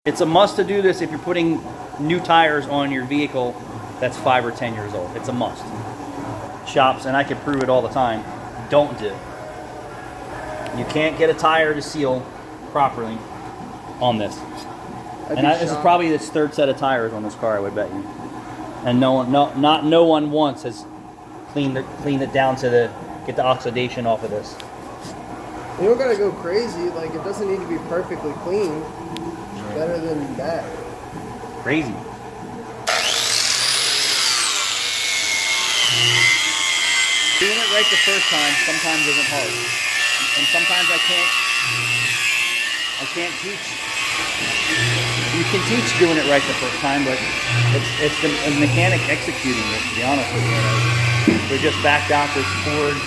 It's a must to do this if you're putting new tires on your vehicle that's 5 or 10 years old. It's a must. Shops, and I can prove it all the time, don't do. You can't get a tire to seal properly on this. This is probably this third set of tires on this car, I would bet you. And no one once has cleaned it down to get the oxidation off of this. You don't gotta go crazy. Like, it doesn't need to be perfectly clean. Better than that. Crazy. Doing it right the first time sometimes isn't hard, and sometimes I can't teach. You can teach doing it right the first time, but it's the mechanic executing it. To be honest with you, we just backed out this Ford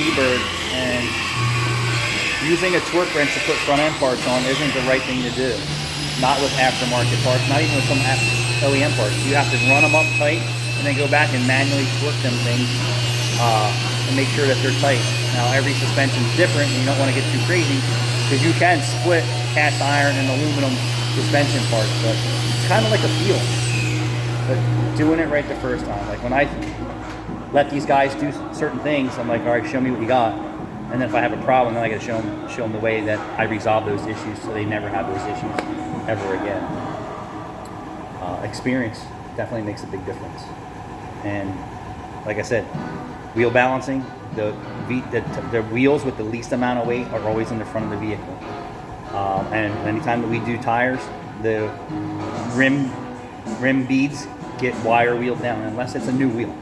T-Bird, and using a torque wrench to put front end parts on isn't the right thing to do. Not with aftermarket parts, not even with some OEM parts. You have to run them up tight and then go back and manually torque them things and make sure that they're tight. Now every suspension is different, and you don't want to get too crazy because you can split cast iron and aluminum suspension parts, but it's kind of like a feel. But doing it right the first time, like when I let these guys do certain things, I'm like, all right, show me what you got. And then if I have a problem, then I got to show them the way that I resolve those issues so they never have those issues ever again. Experience definitely makes a big difference. And like I said, wheel balancing, the wheels with the least amount of weight are always in the front of the vehicle. And anytime that we do tires, the rim beads get wire wheeled down unless it's a new wheel.